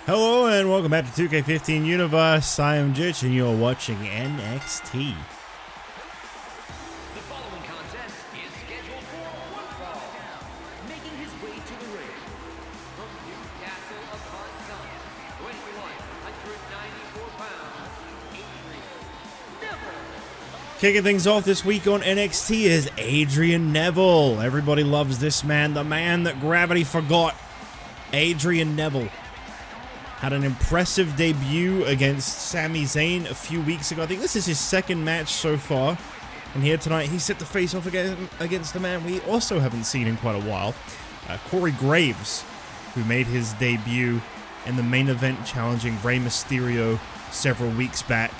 Hello and welcome back to 2K15 Universe. I am Jitch and you're watching NXT. The following contest is scheduled for one fall. Making his way to the ring from Newcastle upon Tyne, weighing 194 pounds, Adrian, Neville. Kicking things off this week on NXT is Adrian Neville. Everybody loves this man, the man that gravity forgot. Adrian Neville had an impressive debut against Sami Zayn a few weeks ago. I think this is his second match so far. And here tonight, he's set to face off against the man we also haven't seen in quite a while. Corey Graves, who made his debut in the main event challenging Rey Mysterio several weeks back.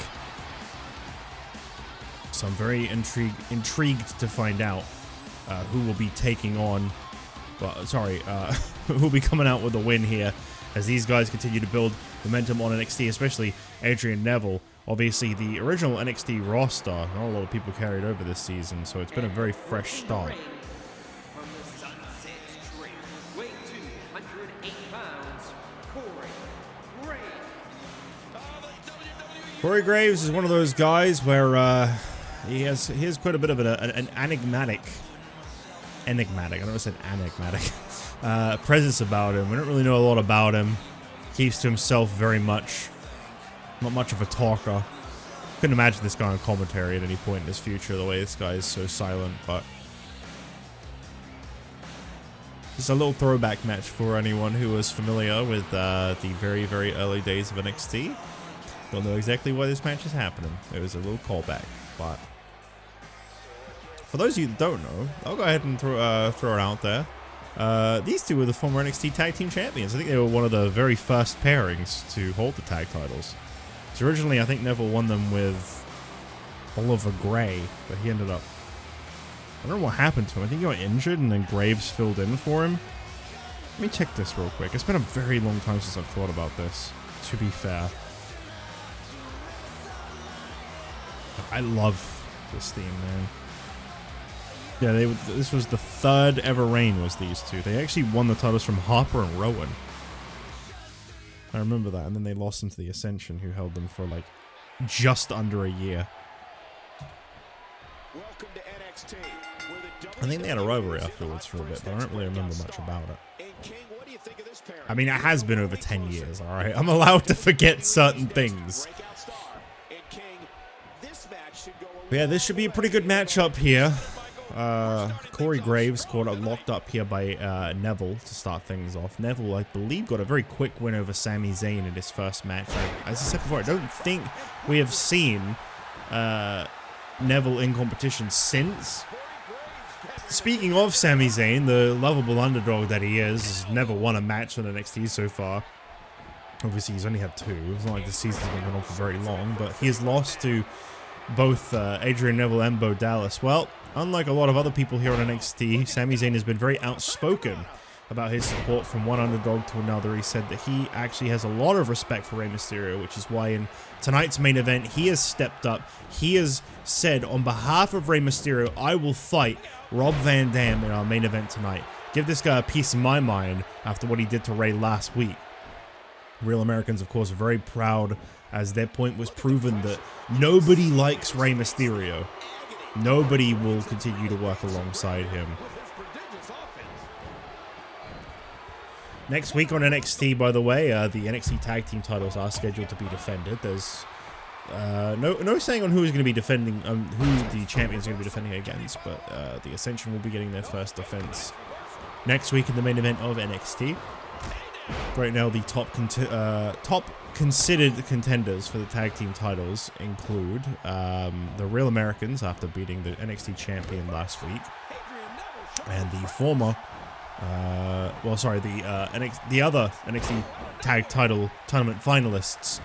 So I'm very intrigued to find out who will be taking on, who will be coming out with a win here, as these guys continue to build momentum on NXT, especially Adrian Neville. Obviously, the original NXT roster, not a lot of people carried over this season, so it's been a very fresh start. From the Sunset Strip, weighing 208 pounds, Corey Graves. Corey Graves is one of those guys where he has quite a bit of an enigmatic, I never said enigmatic, presence about him. We don't really know a lot about him. Keeps to himself very much. Not much of a talker. Couldn't imagine this guy on commentary at any point in his future, the way this guy is so silent, but just a little throwback match for anyone who was familiar with the very, very early days of NXT. Don't know exactly why this match is happening. It was a little callback, but for those of you that don't know, I'll go ahead and throw it out there. These two were the former NXT Tag Team Champions. I think they were one of the very first pairings to hold the tag titles. So originally, I think Neville won them with Oliver Gray, but he ended up, I don't know what happened to him. I think he got injured and then Graves filled in for him. Let me check this real quick. It's been a very long time since I've thought about this, to be fair. I love this theme, man. Yeah, this was the third ever reign, was these two. They actually won the titles from Harper and Rowan. I remember that, and then they lost them to the Ascension, who held them for like just under a year. Welcome to NXT, where the I think they had a rivalry afterwards for a bit, but I don't really remember much about it. And King, what do you think of this pairing? I mean, it has been over 10 years, alright? I'm allowed to forget certain things. Breakout star. And King, this match should go But yeah, this should be a pretty good matchup here. Corey Graves locked up here by Neville to start things off. Neville, I believe, got a very quick win over Sami Zayn in his first match. As I said before, I don't think we have seen Neville in competition since. Speaking of Sami Zayn, the lovable underdog that he is, has never won a match on NXT so far. Obviously, he's only had two. It's not like the season's been going on for very long, but he has lost to both Adrian Neville and Bo Dallas. Well, unlike a lot of other people here on NXT, Sami Zayn has been very outspoken about his support from one underdog to another. He said that he actually has a lot of respect for Rey Mysterio, which is why in tonight's main event, he has stepped up. He has said, on behalf of Rey Mysterio, I will fight Rob Van Dam in our main event tonight. Give this guy a piece of my mind after what he did to Rey last week. Real Americans, of course, are very proud, as their point was proven that nobody likes Rey Mysterio. Nobody will continue to work alongside him. Next week on NXT, by the way, the NXT Tag Team titles are scheduled to be defended. There's no saying on who is going to be defending, who the champions are going to be defending against, but the Ascension will be getting their first defense next week in the main event of NXT. Right now, the top considered contenders for the tag team titles include the Real Americans, after beating the NXT champion last week, and the former, the other NXT tag title tournament finalists,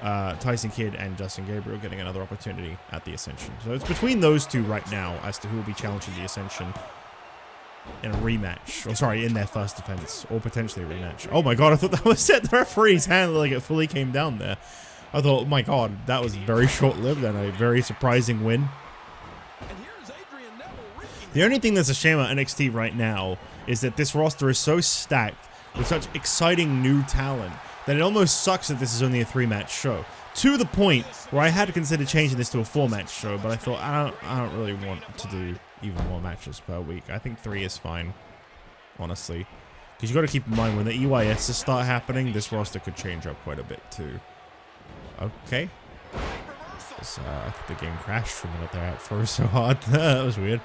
Tyson Kidd and Justin Gabriel, getting another opportunity at the Ascension. So it's between those two right now as to who will be challenging the Ascension in a rematch, or sorry, in their first defense, or potentially a rematch. Oh my god, I thought that was it. The referee's hand, like, it fully came down there. I thought, oh my god, that was very short-lived and a very surprising win. The only thing that's a shame at NXT right now is that this roster is so stacked with such exciting new talent then it almost sucks that this is only a 3-match show. To the point where I had to consider changing this to a 4-match show, but I thought I don't really want to do even more matches per week. I think 3 is fine, honestly. Because you got to keep in mind, when the EYSs start happening, this roster could change up quite a bit too. Okay. I think the game crashed for a minute there. It froze so hard. That was weird.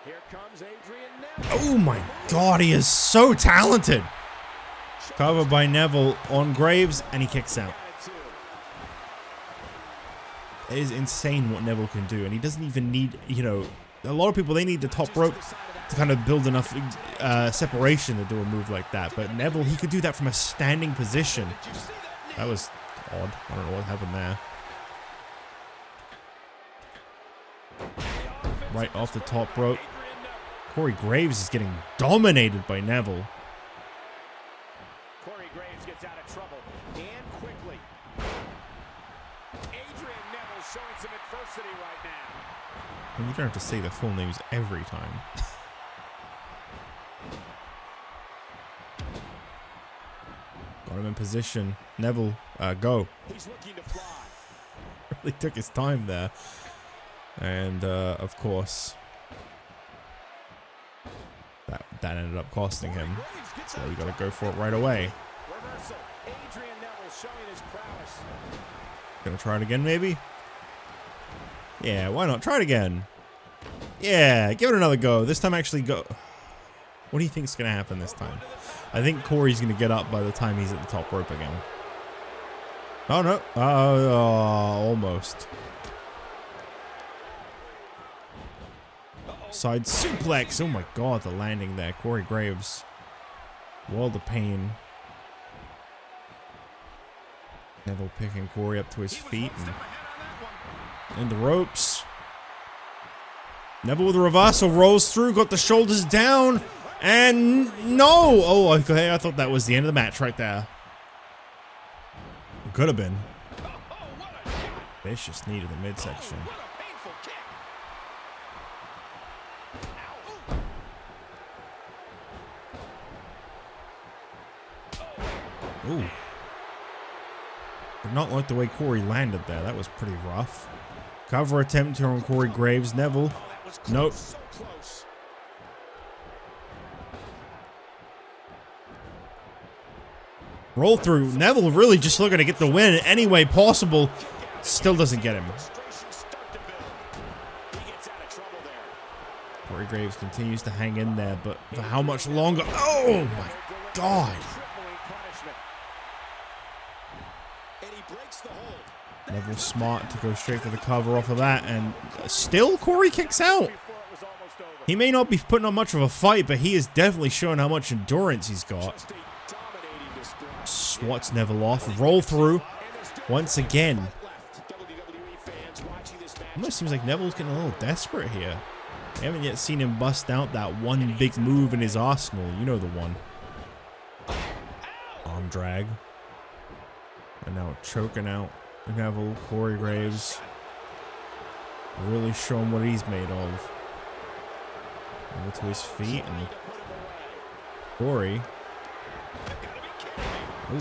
Here comes Adrian Neville. Oh my god, he is so talented. Covered by Neville on Graves, and he kicks out. It is insane what Neville can do, and he doesn't even need, you know, a lot of people, they need the top rope to kind of build enough separation to do a move like that. But Neville, he could do that from a standing position. That was odd. I don't know what happened there. Right off the top rope. Corey Graves is getting dominated by Neville. Corey Graves gets out of trouble, and quickly. Adrian Neville showing some adversity right now. And you don't have to say the full names every time. Got him in position. Neville, go. He's looking to fly. Really took his time there. And, of course, that ended up costing him. So you got to go for it right away. Reversal. Adrian Neville showing his prowess. Gonna try it again, maybe? Yeah, why not? Try it again. Yeah, give it another go. This time actually go. What do you think's gonna happen this time? I think Corey's gonna get up by the time he's at the top rope again. Oh no. Almost. Side suplex. Oh my god, the landing there. Corey Graves. World of pain. Neville picking Corey up to his feet and in the ropes. Neville with a reversal, rolls through, got the shoulders down, and no! Oh, okay, I thought that was the end of the match right there. Could have been. Vicious knee to the midsection. Ooh. Did not like the way Corey landed there. That was pretty rough. Cover attempt here on Corey Graves. Neville. Nope. Roll through. Neville really just looking to get the win any way possible. Still doesn't get him. Corey Graves continues to hang in there, but for how much longer? Oh my god. Neville smart to go straight for the cover off of that, and still Corey kicks out. He may not be putting on much of a fight, but he is definitely showing how much endurance he's got. Swats Neville off, roll through once again. Almost seems like Neville's getting a little desperate here. We haven't yet seen him bust out that one big move in his arsenal. You know the one. Arm drag. And now choking out Neville. Corey Graves really showing what he's made of. Over to his feet, and Corey. Ooh,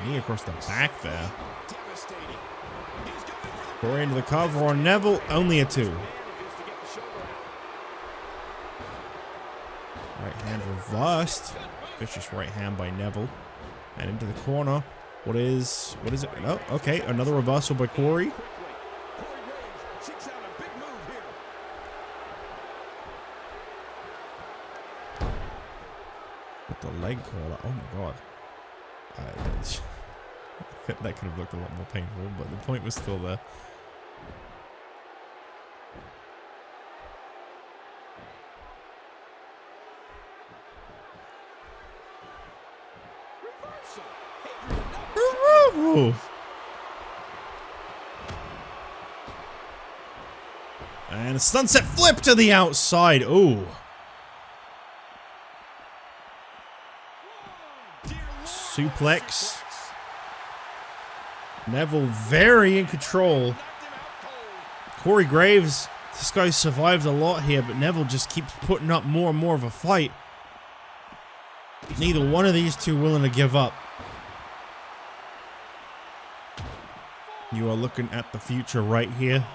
knee across the back there. Corey into the cover on Neville, only a 2. Right hand reversed. Vicious right hand by Neville. And into the corner. What is it? Oh, okay, another reversal by Corey. With the leg collar. Oh my god. That could have looked a lot more painful, but the point was still there. And a sunset flip to the outside. Ooh. Suplex. Neville very in control. Corey Graves, this guy survived a lot here, but Neville just keeps putting up more and more of a fight. Neither one of these two willing to give up. You are looking at the future right here.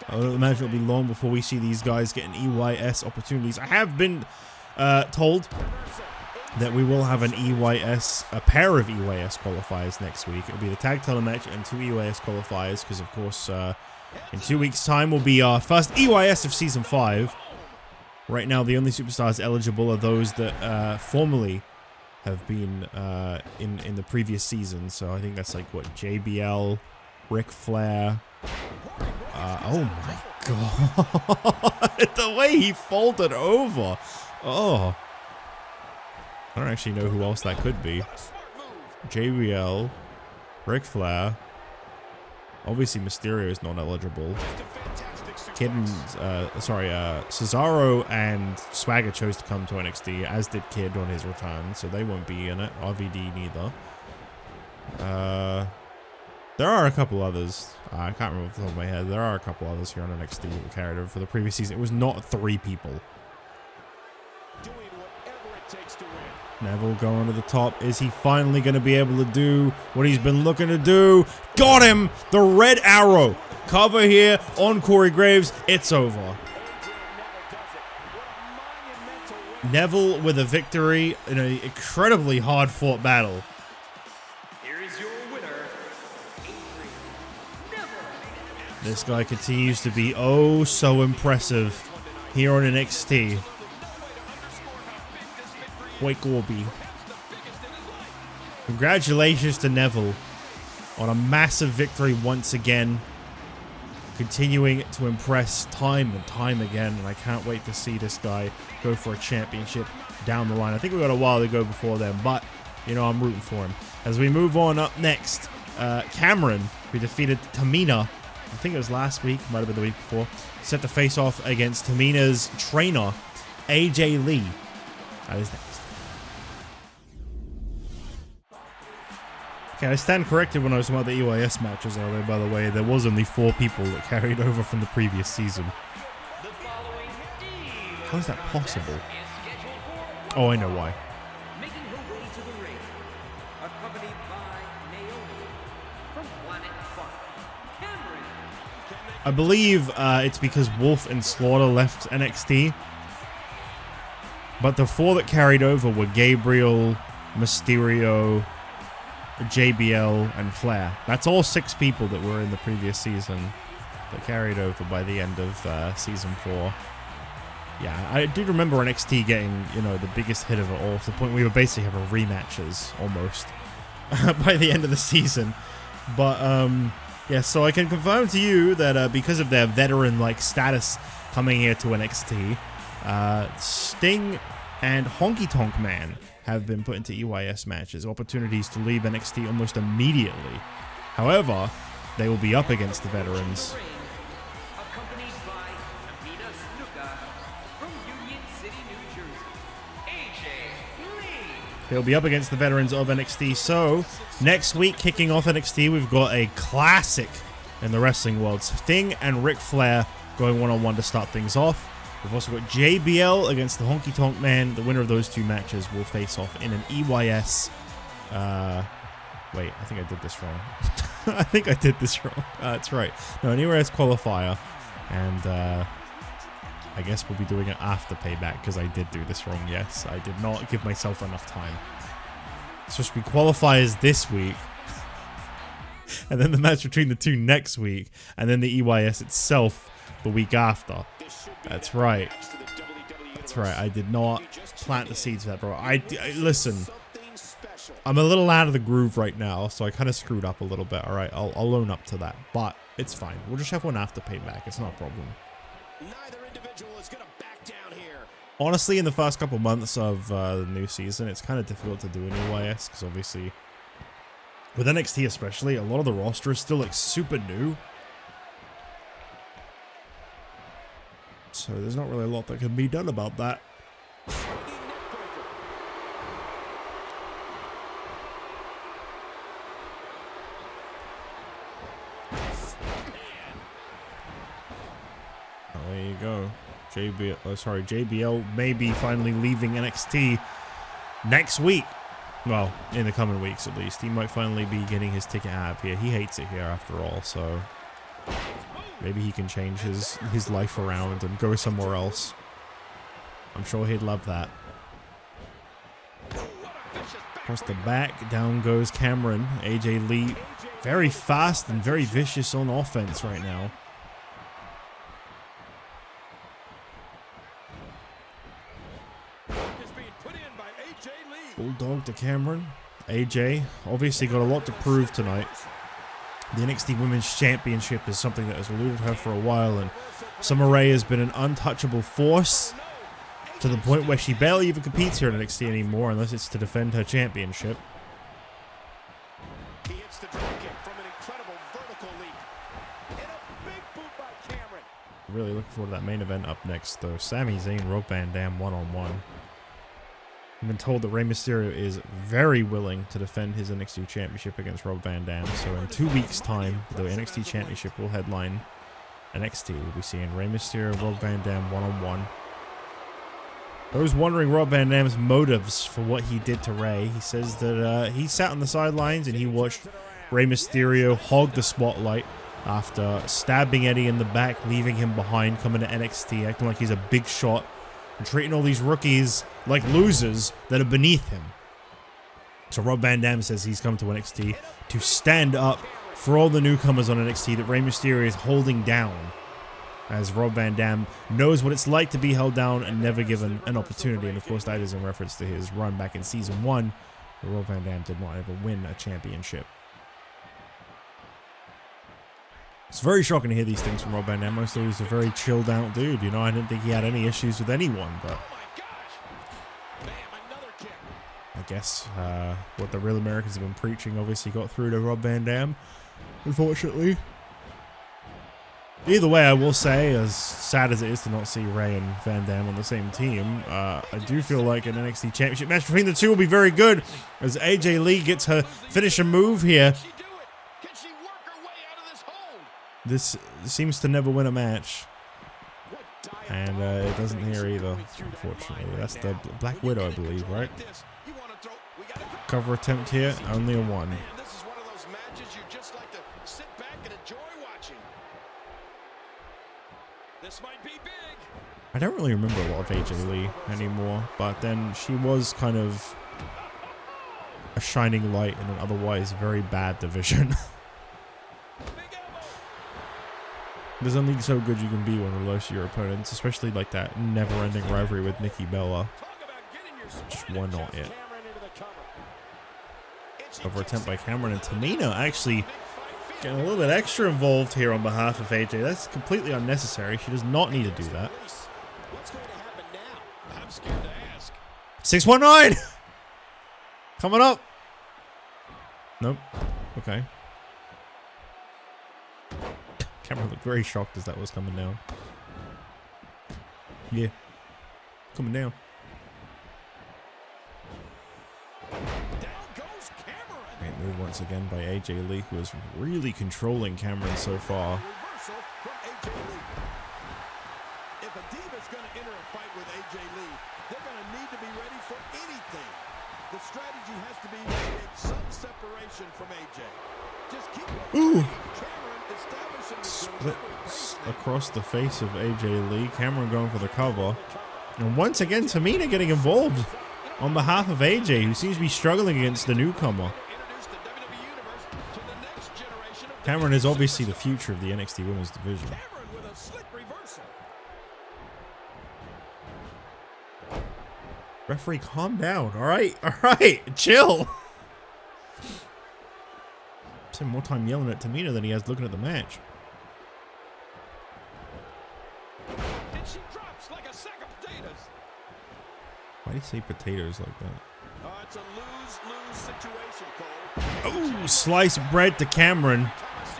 I don't imagine it'll be long before we see these guys getting EYS opportunities. I have been told that we will have a pair of EYS qualifiers next week. It'll be the tag title match and 2 EYS qualifiers, because of course in 2 weeks' time will be our first EYS of Season 5. Right now, the only superstars eligible are those that formerly have been in the previous season. So I think that's like, what, JBL, Ric Flair. Oh my god. The way he folded over. Oh. I don't actually know who else that could be. JBL, Ric Flair. Obviously, Mysterio is not eligible. Kid and, Cesaro and Swagger chose to come to NXT, as did Kid on his return, so they won't be in it. RVD neither. There are a couple others. I can't remember off the top of my head. There are a couple others here on NXT that were carried over for the previous season. It was not 3 people. Doing whatever it takes to win. Neville going to the top. Is he finally going to be able to do what he's been looking to do? Got him! The red arrow. Cover here on Corey Graves. It's over. Neville with a victory in an incredibly hard-fought battle. Here is your winner, Adrian. Neville. This guy continues to be oh so impressive here on NXT. WIKI. Congratulations to Neville on a massive victory once again. Continuing to impress time and time again, and I can't wait to see this guy go for a championship down the line. I think we've got a while to go before then, but, you know, I'm rooting for him. As we move on, up next, Cameron, who defeated Tamina, I think it was last week, might have been the week before, set to face off against Tamina's trainer, AJ Lee. That is next. Okay, I stand corrected when I was talking about the EYS matches earlier, by the way. There was only 4 people that carried over from the previous season. How is that possible? Oh, I know why. Making her way to the ring, accompanied by Naomi from Planet Fun. Cameron. I believe it's because Wolf and Slaughter left NXT. But the 4 that carried over were Gabriel, Mysterio, JBL, and Flair. That's all 6 people that were in the previous season that carried over by the end of season 4. Yeah, I do remember NXT getting, you know, the biggest hit of it all, to the point we were basically having rematches almost by the end of the season. But yeah, so I can confirm to you that because of their veteran-like status coming here to NXT, Sting and Honky Tonk Man have been put into EYS matches, opportunities to leave NXT almost immediately. However, they will be up against the veterans. Accompanied by Tamina Snuka from Union City, New Jersey. AJ Lee. They'll be up against the veterans of NXT. So, next week, kicking off NXT, we've got a classic in the wrestling world. Sting and Ric Flair going one-on-one to start things off. We've also got JBL against the Honky Tonk Man. The winner of those 2 matches will face off in an EYS. Wait, I think I did this wrong. I think I did this wrong. That's right. No, an EYS qualifier. And I guess we'll be doing it after Payback, because I did do this wrong. Yes, I did not give myself enough time. So it should be qualifiers this week. And then the match between the 2 next week. And then the EYS itself the week after. That's right. That's right. I did not plant the seeds for that, bro. I listen. I'm a little out of the groove right now, so I kind of screwed up a little bit. All right, I'll own up to that, but it's fine. We'll just have one after Payback. It's not a problem. Neither individual is going to back down here. Honestly, in the first couple months of the new season, it's kind of difficult to do an EYS because obviously, with NXT especially, a lot of the roster is still like super new. So there's not really a lot that can be done about that. Oh, there you go. JBL may be finally leaving NXT next week. Well, in the coming weeks at least. He might finally be getting his ticket out of here. He hates it here after all, so maybe he can change his life around and go somewhere else. I'm sure he'd love that. Across the back, down goes Cameron. AJ Lee, very fast and very vicious on offense right now. Bulldog to Cameron. AJ obviously got a lot to prove tonight. The NXT Women's Championship is something that has eluded her for a while, and Summer Rae has been an untouchable force to the point where she barely even competes here in NXT anymore unless it's to defend her championship. He hits the drop kick from an incredible vertical leap. And a big boot by Cameron. Really looking forward to that main event up next, though. Sami Zayn, Rob Van Dam one-on-one. I've been told that Rey Mysterio is very willing to defend his NXT Championship against Rob Van Dam. So in 2 weeks' time, the NXT Championship will headline NXT. We'll be seeing Rey Mysterio, Rob Van Dam one-on-one. I was wondering Rob Van Dam's motives for what he did to Rey. He says that he sat on the sidelines and he watched Rey Mysterio hog the spotlight after stabbing Eddie in the back, leaving him behind, coming to NXT, acting like he's a big shot, and treating all these rookies like losers that are beneath him. So Rob Van Dam says he's come to NXT to stand up for all the newcomers on NXT that Rey Mysterio is holding down, as Rob Van Dam knows what it's like to be held down and never given an opportunity. And of course that is in reference to his run back in Season 1, where Rob Van Dam did not ever win a championship. It's very shocking to hear these things from Rob Van Dam. Most of he's a very chilled out dude. You know, I didn't think he had any issues with anyone, but I guess what the real Americans have been preaching obviously got through to Rob Van Dam, unfortunately. Either way, I will say, as sad as it is to not see Rey and Van Dam on the same team, I do feel like an NXT Championship match between the two will be very good, as AJ Lee gets her finisher move here. This seems to never win a match, and it doesn't here either, unfortunately. That's the Black Widow, I believe, right? Cover attempt here, only a 1. This is one of those matches you just like to sit back and enjoy watching. This might be big. I don't really remember a lot of AJ Lee anymore, but then she was kind of a shining light in an otherwise very bad division. There's only so good you can be when you lose to your opponents, especially like that never-ending rivalry with Nikki Bella. Just one not it. Over attempt by Cameron, and Tamina actually getting a little bit extra involved here on behalf of AJ. That's completely unnecessary. She does not need to do that. 619 coming up. Nope. Okay. Cameron looked very shocked as that was coming down. Yeah. Coming down. Great move once again by AJ Lee, who is really controlling Cameron so far. If a Diva's going to enter a fight with AJ Lee, they're going to need to be ready for anything. The strategy has to be to create some separation from AJ. Just keep Cameron split across the face of AJ Lee. Cameron going for the cover. And once again, Tamina getting involved on behalf of AJ, who seems to be struggling against the newcomer. Cameron is obviously the future of the NXT Women's Division. Referee, calm down. All right, chill. Spend more time yelling at Tamina than he has looking at the match. And she drops like a sack of potatoes. Why do you say potatoes like that? It's a lose-lose situation, Cole. Oh, sliced bread to Cameron.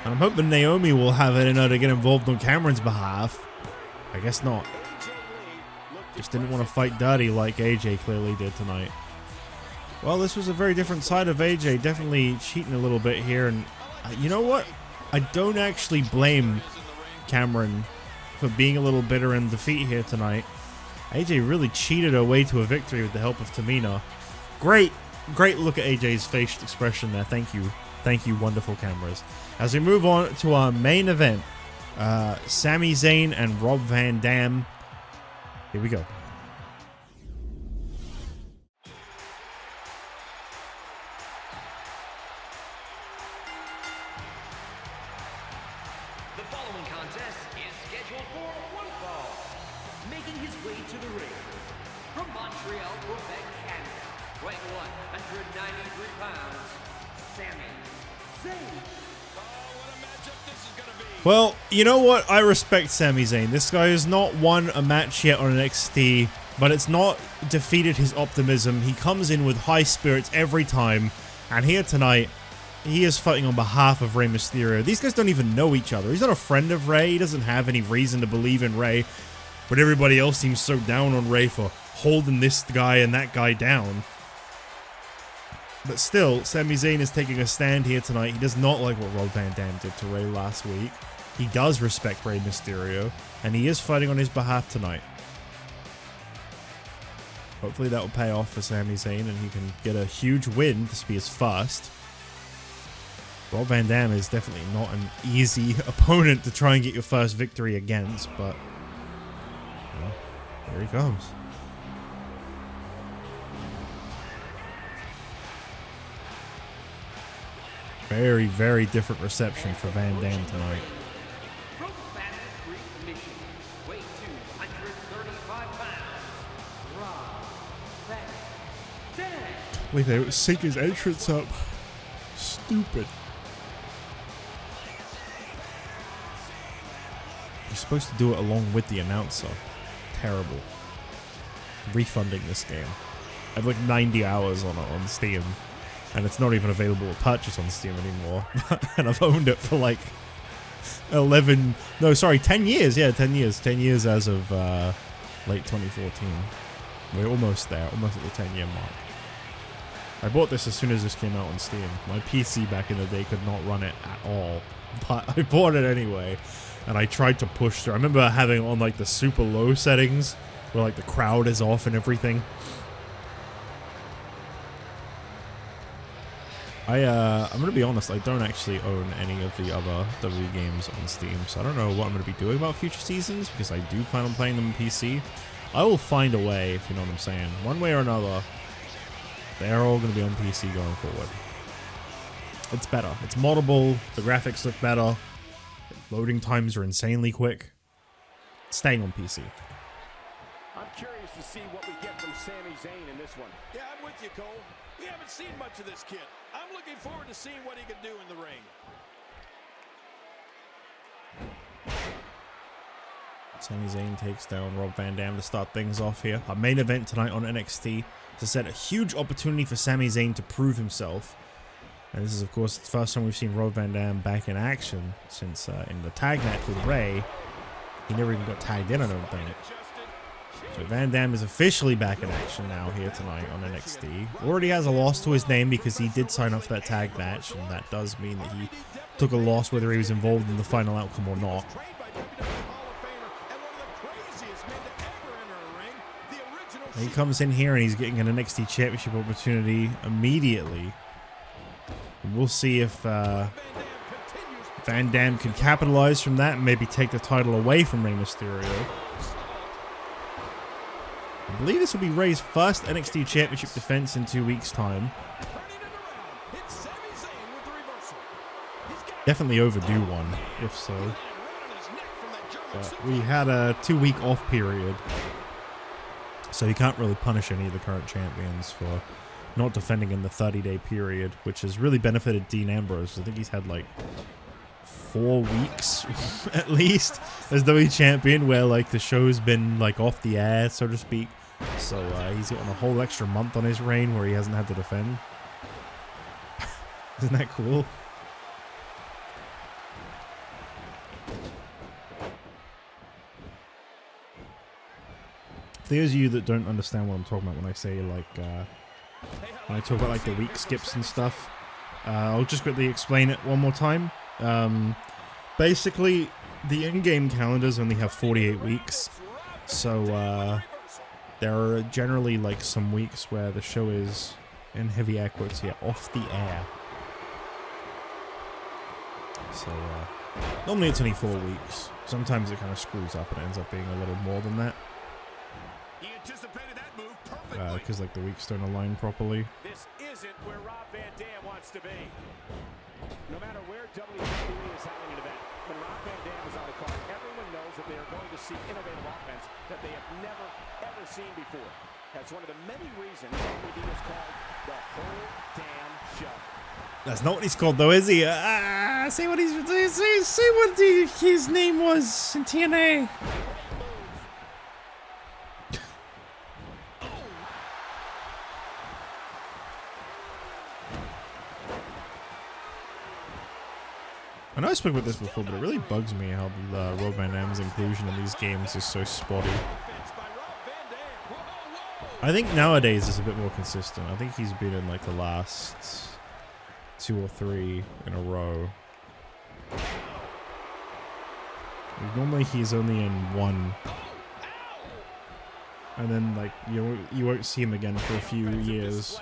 And I'm hoping Naomi will have it in her to get involved on Cameron's behalf. I guess not. Just didn't want to fight dirty like AJ clearly did tonight. Well, this was a very different side of AJ. Definitely cheating a little bit here. And you know what? I don't actually blame Cameron for being a little bitter in defeat here tonight. AJ really cheated her way to a victory with the help of Tamina. Great great look at AJ's facial expression there. Thank you, wonderful cameras. As we move on to our main event, Sami Zayn and Rob Van Dam. Here we go. The following contest is scheduled for one fall. Making his way to the ring from Montreal, Quebec, Canada, weighing 193 pounds, Sami Zayn. Well, you know what? I respect Sami Zayn. This guy has not won a match yet on NXT, but it's not defeated his optimism. He comes in with high spirits every time, and here tonight, he is fighting on behalf of Rey Mysterio. These guys don't even know each other. He's not a friend of Rey. He doesn't have any reason to believe in Rey, but everybody else seems so down on Rey for holding this guy and that guy down. But still, Sami Zayn is taking a stand here tonight. He does not like what Rob Van Dam did to Rey last week. He does respect Rey Mysterio, and he is fighting on his behalf tonight. Hopefully that will pay off for Sami Zayn, and he can get a huge win. This will be his first. Rob Van Dam is definitely not an easy opponent to try and get your first victory against, but well, here he comes. Very, very different reception for Van Dam tonight. From Battle Creek, Michigan, weighing 235 pounds, Rob Van Dam. Wait, they sync his entrance up. Stupid. You're supposed to do it along with the announcer. Terrible. Refunding this game. I have like 90 hours on it on Steam, and it's not even available to purchase on Steam anymore. And I've owned it for like 10 years. Yeah, 10 years. 10 years as of late 2014. We're almost there, almost at the 10-year mark. I bought this as soon as this came out on Steam. My PC back in the day could not run it at all, but I bought it anyway, and I tried to push through. I remember having it on like the super low settings, where like the crowd is off and everything. I'm gonna be honest, I don't actually own any of the other WWE games on Steam, so I don't know what I'm gonna be doing about future seasons, because I do plan on playing them on PC. I will find a way, if you know what I'm saying. One way or another, they're all gonna be on PC going forward. It's better. It's moddable, the graphics look better, loading times are insanely quick. It's staying on PC. I'm curious to see what we get from Sami Zayn in this one. Yeah, I'm with you, Cole. We haven't seen much of this kid. I'm looking forward to seeing what he can do in the ring. Sami Zayn takes down Rob Van Dam to start things off here. Our main event tonight on NXT. As I said, a huge opportunity for Sami Zayn to prove himself. And this is, of course, the first time we've seen Rob Van Dam back in action since in the tag match with Rey. He never even got tagged in, I don't think. So Van Dam is officially back in action now here tonight on NXT. Already has a loss to his name because he did sign up for that tag match, and that does mean that he took a loss whether he was involved in the final outcome or not. He comes in here and he's getting an NXT Championship opportunity immediately. And we'll see if Van Dam can capitalize from that and maybe take the title away from Rey Mysterio. I believe this will be Rey's first NXT Championship defense in 2 weeks' time. Definitely overdue one, if so. But we had a 2-week off period, so you can't really punish any of the current champions for not defending in the 30-day period, which has really benefited Dean Ambrose. I think he's had like 4 weeks at least as WWE champion, where like the show's been like off the air, so to speak. So he's gotten a whole extra month on his reign where he hasn't had to defend. Isn't that cool? For those of you that don't understand what I'm talking about when I say like when I talk about like the week skips and stuff, I'll just quickly explain it one more time. Basically, the in-game calendars only have 48 weeks, so there are generally like some weeks where the show is And heavy air quotes here, off the air. So, normally it's only 4 weeks. Sometimes it kind of screws up and it ends up being a little more than that. He anticipated that move perfectly. Because like the weeks don't align properly. This isn't where Rob Van Dam wants to be. No matter where WWE is having an event, when Rob Van Dam is on the card, everyone knows that they are going to see innovative offense that they have never, ever seen before. That's one of the many reasons WWE is called the whole damn show. That's not what he's called though, is he? Say what say what his name was in TNA. I know I spoke about this before, but it really bugs me how Rob Van Dam's inclusion in these games is so spotty. I think nowadays it's a bit more consistent. I think he's been in like the last 2 or 3 in a row. Normally he's only in 1. And then like you won't see him again for a few years.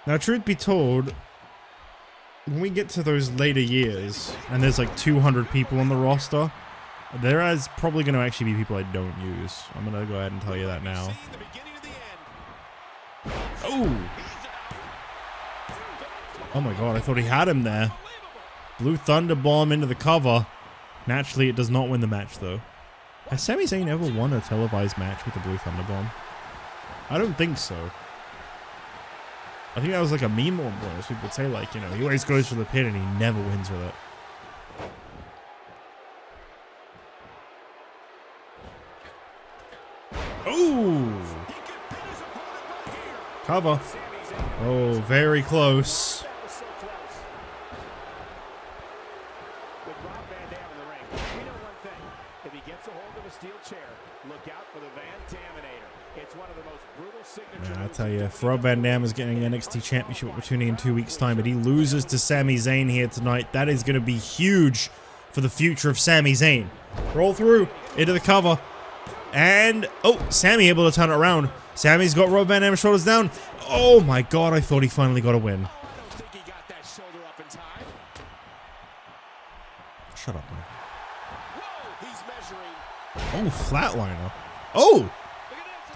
Now truth be told, when we get to those later years and there's like 200 people on the roster, there is probably going to actually be people I don't use. I'm going to go ahead and tell you that now. Oh! Oh my god, I thought he had him there. Blue Thunder Bomb into the cover. Naturally, it does not win the match though. Has Sami Zayn ever won a televised match with the Blue Thunder Bomb? I don't think so. I think that was like a meme on Bros. People would say like, you know, he always goes for the pin and he never wins with it. Ooh! Cover. Oh, very close. With Rob Van Dam in the ring, we know one thing. If he gets a hold of a steel chair, look out for the Van Daminator. It's one of the most brutal signatures. I tell you, if Rob Van Dam is getting an NXT Championship opportunity in 2 weeks' time, but he loses to Sami Zayn here tonight, that is going to be huge for the future of Sami Zayn. Roll through into the cover. And, oh, Sami able to turn it around. Sami's got Rob Van Dam's shoulders down. Oh my god, I thought he finally got a win. I don't think he got that shoulder up in time. Shut up, man. Whoa, he's measuring. Oh, flatliner. Oh!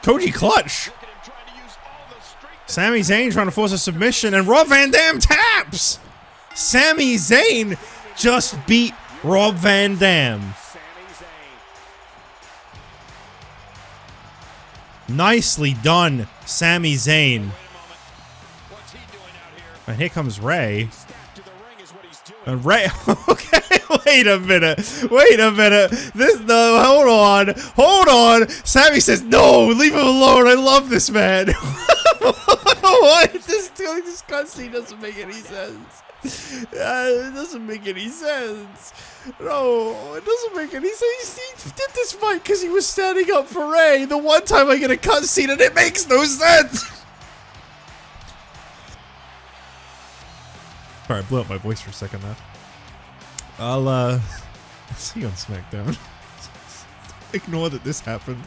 Koji clutch! Look at him trying to use all the strength. Sami Zayn trying to force a submission, and Rob Van Dam taps! Sami Zayn just beat Rob Van Dam. Sami Zayn. Nicely done, Sami Zayn. Wait a moment. What's he doing out here? And here comes Rey. Stacked to the ring is what he's doing. And Rey, okay, wait a minute. This, no, hold on. Sami says, no, leave him alone. I love this man. What? This cutscene doesn't make any sense. It doesn't make any sense. No, it doesn't make any sense. He did this fight because he was standing up for Rey. The one time I get a cutscene and it makes no sense. Alright, I blew up my voice for a second there. I'll see you on SmackDown. Ignore that this happened.